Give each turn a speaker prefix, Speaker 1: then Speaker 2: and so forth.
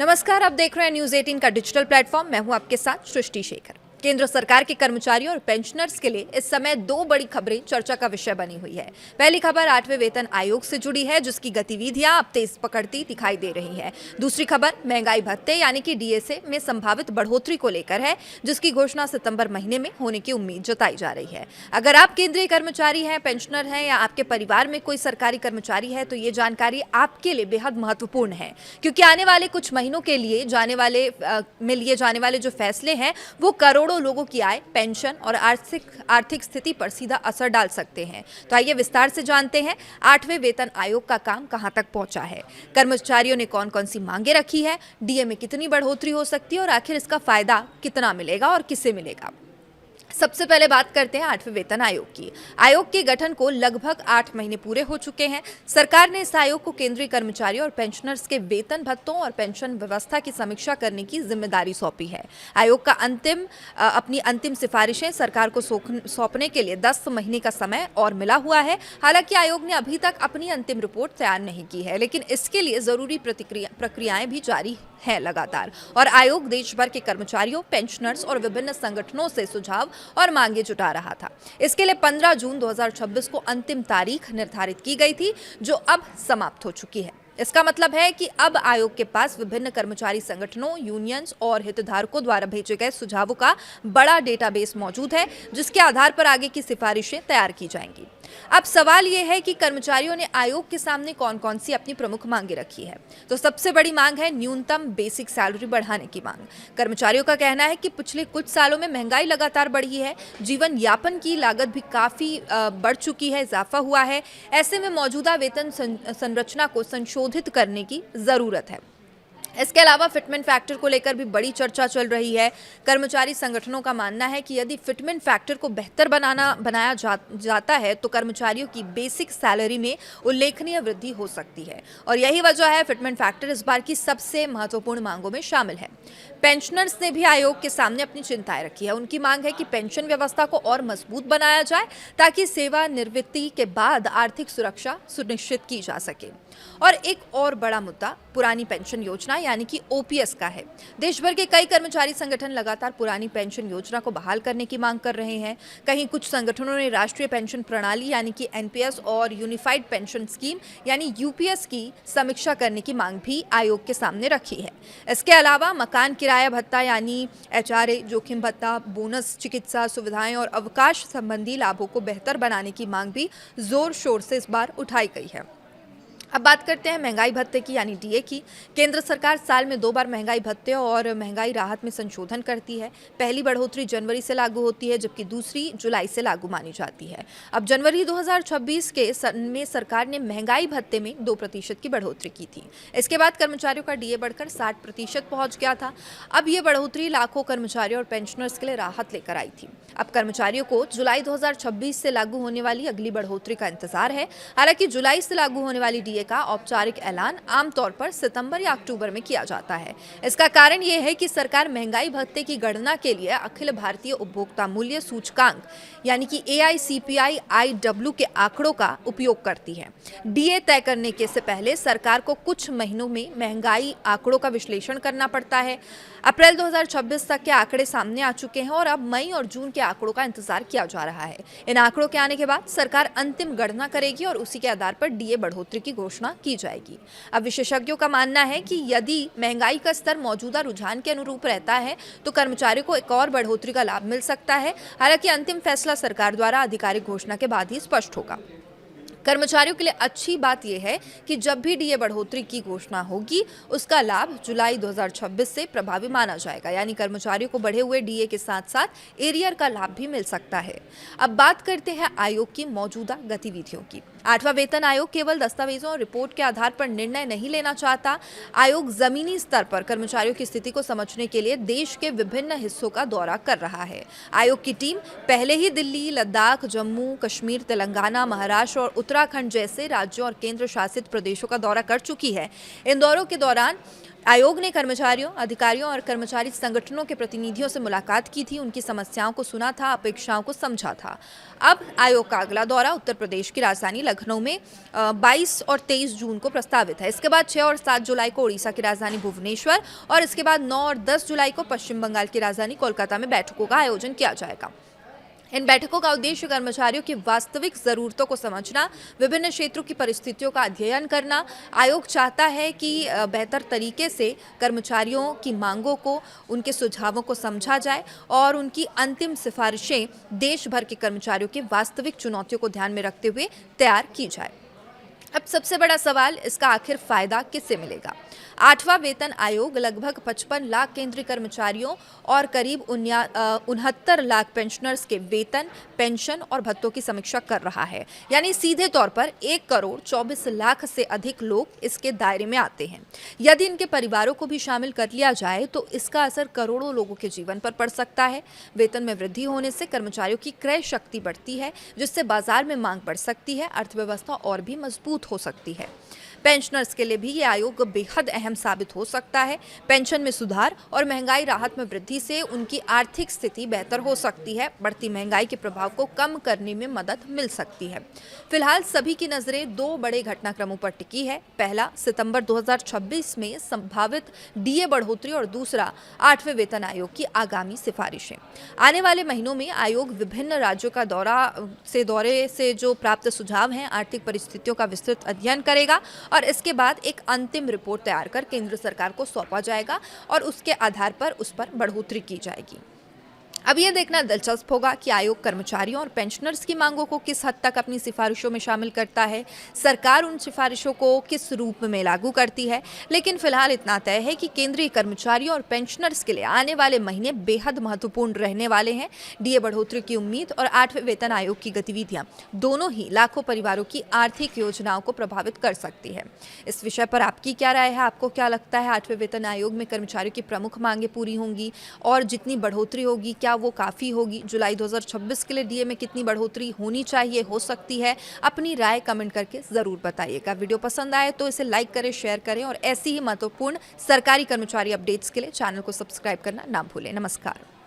Speaker 1: नमस्कार, आप देख रहे हैं न्यूज 18 का डिजिटल प्लेटफॉर्म। मैं हूं आपके साथ सृष्टि शेखर। केंद्र सरकार के कर्मचारियों और पेंशनर्स के लिए इस समय दो बड़ी खबरें चर्चा का विषय बनी हुई है। पहली खबर 8वें वेतन आयोग से जुड़ी है, जिसकी गतिविधियां अब तेज पकड़ती दिखाई दे रही है। दूसरी खबर महंगाई भत्ते यानी कि डीएसए में संभावित बढ़ोतरी को लेकर है, जिसकी घोषणा सितंबर महीने में होने की उम्मीद जताई जा रही है। अगर आप केंद्रीय कर्मचारी हैं, पेंशनर हैं या आपके परिवार में कोई सरकारी कर्मचारी है, तो ये जानकारी आपके लिए बेहद महत्वपूर्ण है, क्योंकि आने वाले कुछ महीनों के लिए लिए जाने वाले जो फैसले हैं वो करोड़ों लोगों की आय, पेंशन और आर्थिक स्थिति पर सीधा असर डाल सकते हैं। तो आइए विस्तार से जानते हैं 8वें वेतन आयोग का काम कहां तक पहुंचा है, कर्मचारियों ने कौन कौन सी मांगे रखी है, डीए में कितनी बढ़ोतरी हो सकती है और आखिर इसका फायदा कितना मिलेगा और किसे मिलेगा। सबसे पहले बात करते हैं 8वें वेतन आयोग की। आयोग के गठन को लगभग 8 महीने पूरे हो चुके हैं। सरकार ने इस आयोग को केंद्रीय कर्मचारियों और पेंशनर्स के वेतन भत्तों और पेंशन व्यवस्था की समीक्षा करने की जिम्मेदारी सौंपी है। आयोग का अपनी अंतिम सिफारिशें सरकार को सौंपने के लिए 10 महीने का समय और मिला हुआ है। हालांकि आयोग ने अभी तक अपनी अंतिम रिपोर्ट तैयार नहीं की है, लेकिन इसके लिए जरूरी प्रक्रियाएं भी जारी है लगातार। और आयोग देश भर के कर्मचारियों, पेंशनर्स और विभिन्न संगठनों से सुझाव और मांगे जुटा रहा था। इसके लिए 15 जून 2026 को अंतिम तारीख निर्धारित की गई थी, जो अब समाप्त हो चुकी है। इसका मतलब है कि अब आयोग के पास विभिन्न कर्मचारी संगठनों, यूनियंस और हितधारकों द्वारा भेजे गए सुझावों का बड़ा डेटाबेस मौजूद है, जिसके आधार पर आगे की सिफारिशें तैयार की जाएंगी। अब सवाल यह है कि कर्मचारियों ने आयोग के सामने कौन कौन सी अपनी प्रमुख मांगे रखी है। तो सबसे बड़ी मांग है न्यूनतम बेसिक सैलरी बढ़ाने की मांग। कर्मचारियों का कहना है कि पिछले कुछ सालों में महंगाई लगातार बढ़ी है, जीवन यापन की लागत भी काफी बढ़ चुकी है, इजाफा हुआ है। ऐसे में मौजूदा वेतन संरचना को संशोधित करने की जरूरत है। इसके अलावा फिटमेंट फैक्टर को लेकर भी बड़ी चर्चा चल रही है। कर्मचारी संगठनों का मानना है कि यदि फिटमेंट फैक्टर को बेहतर बनाया जाता है तो कर्मचारियों की बेसिक सैलरी में उल्लेखनीय वृद्धि हो सकती है, और यही वजह है फिटमेंट फैक्टर इस बार की सबसे महत्वपूर्ण मांगों में शामिल है। पेंशनर्स ने भी आयोग के सामने अपनी चिंताएं रखी है। उनकी मांग है कि पेंशन व्यवस्था को और मजबूत बनाया जाए, ताकि सेवानिवृत्ति के बाद आर्थिक सुरक्षा सुनिश्चित की जा सके। और एक और बड़ा मुद्दा पुरानी पेंशन योजना यानी कि ओपीएस का है। देश भर के कई कर्मचारी संगठन लगातार पुरानी पेंशन योजना को बहाल करने की मांग कर रहे हैं। कहीं कुछ संगठनों ने राष्ट्रीय पेंशन प्रणाली यानी कि एनपीएस और यूनिफाइड पेंशन स्कीम यानी यूपीएस की समीक्षा करने की मांग भी आयोग के सामने रखी है। इसके अलावा मकान किराया भत्ता यानी एचआरए, जोखिम भत्ता, बोनस, चिकित्सा सुविधाएं और अवकाश संबंधी लाभों को बेहतर बनाने की मांग भी जोर शोर से इस बार उठाई गई है। अब बात करते हैं महंगाई भत्ते की यानी डीए की। केंद्र सरकार साल में 2 बार महंगाई भत्ते और महंगाई राहत में संशोधन करती है। पहली बढ़ोतरी जनवरी से लागू होती है, जबकि दूसरी जुलाई से लागू मानी जाती है। अब जनवरी 2026 में सरकार ने महंगाई भत्ते में 2% की बढ़ोतरी की थी। इसके बाद कर्मचारियों का डीए बढ़कर 60% पहुंच गया था। अब ये बढ़ोतरी लाखों कर्मचारियों और पेंशनर्स के लिए राहत लेकर आई थी। अब कर्मचारियों को जुलाई 2026 से लागू होने वाली अगली बढ़ोतरी का इंतजार है। हालांकि जुलाई से लागू होने वाली डीए का औपचारिक ऐलान आमतौर पर सितंबर या अक्टूबर में किया जाता है। इसका कारण यह है कि सरकार महंगाई भत्ते की गणना के लिए अखिल भारतीय उपभोक्ता मूल्य सूचकांक यानी कि AICPI-IW के आंकड़ों का उपयोग करती है। डीए तय करने के से पहले सरकार को कुछ महीनों में महंगाई आंकड़ों का विश्लेषण करना पड़ता है। अप्रैल 2026 तक के आंकड़े सामने आ चुके हैं और अब मई और जून के आंकड़ों का इंतजार किया जा रहा है। इन आंकड़ों के आने के बाद सरकार अंतिम गणना करेगी और उसी के आधार पर डीए बढ़ोतरी की घोषणा की जाएगी। अब विशेषज्ञों का मानना है कि यदि महंगाई का स्तर मौजूदा रुझान के अनुरूप रहता है तो कर्मचारियों को एक और बढ़ोतरी का लाभ मिल सकता है। हालांकि अंतिम फैसला सरकार द्वारा आधिकारिक घोषणा के बाद ही स्पष्ट होगा। कर्मचारियों के लिए अच्छी बात यह है कि जब भी डीए बढ़ोतरी की घोषणा होगी, उसका लाभ जुलाई 2026 से प्रभावी माना जाएगा, यानी कर्मचारियों को बढ़े हुए डीए के साथ साथ एरियर का लाभ भी मिल सकता है। अब बात करते हैं आयोग की मौजूदा गतिविधियों की। 8वां वेतन आयोग केवल दस्तावेजों और रिपोर्ट के आधार पर निर्णय नहीं लेना चाहता। आयोग जमीनी स्तर पर कर्मचारियों की स्थिति को समझने के लिए देश के विभिन्न हिस्सों का दौरा कर रहा है। आयोग की टीम पहले ही दिल्ली, लद्दाख, जम्मू कश्मीर, तेलंगाना, महाराष्ट्र और उत्तराखंड जैसे राज्यों और केंद्र शासित प्रदेशों का दौरा कर चुकी है। इन दौरों के दौरान आयोग ने कर्मचारियों, अधिकारियों और कर्मचारी संगठनों के प्रतिनिधियों से मुलाकात की थी, उनकी समस्याओं को सुना था, अपेक्षाओं को समझा था। अब आयोग का अगला दौरा उत्तर प्रदेश की राजधानी लखनऊ में 22 और 23 जून को प्रस्तावित है। इसके बाद 6 और 7 जुलाई को उड़ीसा की राजधानी भुवनेश्वर और इसके बाद 9 और 10 जुलाई को पश्चिम बंगाल की राजधानी कोलकाता में बैठकों का आयोजन किया जाएगा। इन बैठकों का उद्देश्य कर्मचारियों की वास्तविक जरूरतों को समझना, विभिन्न क्षेत्रों की परिस्थितियों का अध्ययन करना। आयोग चाहता है कि बेहतर तरीके से कर्मचारियों की मांगों को, उनके सुझावों को समझा जाए और उनकी अंतिम सिफारिशें देश भर के कर्मचारियों की वास्तविक चुनौतियों को ध्यान में रखते हुए तैयार की जाए। अब सबसे बड़ा सवाल, इसका आखिर फायदा किससे मिलेगा? 8वां वेतन आयोग लगभग 55 लाख केंद्रीय कर्मचारियों और करीब 69 लाख पेंशनर्स के वेतन, पेंशन और भत्तों की समीक्षा कर रहा है। यानी सीधे तौर पर 1 करोड़ 24 लाख से अधिक लोग इसके दायरे में आते हैं। यदि इनके परिवारों को भी शामिल कर लिया जाए तो इसका असर करोड़ों लोगों के जीवन पर पड़ सकता है। वेतन में वृद्धि होने से कर्मचारियों की क्रय शक्ति बढ़ती है, जिससे बाजार में मांग बढ़ सकती है, अर्थव्यवस्था और भी मजबूत हो सकती है। पेंशनर्स के लिए भी ये आयोग बेहद अहम साबित हो सकता है। पेंशन में सुधार और महंगाई राहत में वृद्धि से उनकी आर्थिक स्थिति बेहतर हो सकती है। बढ़ती महंगाई के प्रभाव को कम करने में मदद मिल सकती है। फिलहाल सभी की नजरें 2 बड़े घटनाक्रमों पर टिकी है। पहला, सितंबर 2026 में संभावित डीए बढ़ोतरी और दूसरा 8वें वेतन आयोग की आगामी सिफारिशें। आने वाले महीनों में आयोग विभिन्न राज्यों का दौरे से जो प्राप्त सुझाव हैं, आर्थिक परिस्थितियों का विस्तृत अध्ययन करेगा और इसके बाद एक अंतिम रिपोर्ट तैयार कर केंद्र सरकार को सौंपा जाएगा और उसके आधार पर उस पर बढ़ोतरी की जाएगी। अब यह देखना दिलचस्प होगा कि आयोग कर्मचारियों और पेंशनर्स की मांगों को किस हद तक अपनी सिफारिशों में शामिल करता है, सरकार उन सिफारिशों को किस रूप में लागू करती है। लेकिन फिलहाल इतना तय है कि केंद्रीय कर्मचारियों और पेंशनर्स के लिए आने वाले महीने बेहद महत्वपूर्ण रहने वाले हैं। डीए बढ़ोतरी की उम्मीद और 8वें वेतन आयोग की गतिविधियां दोनों ही लाखों परिवारों की आर्थिक योजनाओं को प्रभावित कर सकती है। इस विषय पर आपकी क्या राय है? आपको क्या लगता है 8वें वेतन आयोग में कर्मचारियों की प्रमुख मांगे पूरी होंगी और जितनी बढ़ोतरी होगी क्या वो काफ़ी होगी? जुलाई 2026 के लिए डीए में कितनी बढ़ोतरी होनी चाहिए, हो सकती है? अपनी राय कमेंट करके ज़रूर बताइएगा। वीडियो पसंद आए तो इसे लाइक करें, शेयर करें और ऐसी ही महत्वपूर्ण सरकारी कर्मचारी अपडेट्स के लिए चैनल को सब्सक्राइब करना ना भूलें। नमस्कार।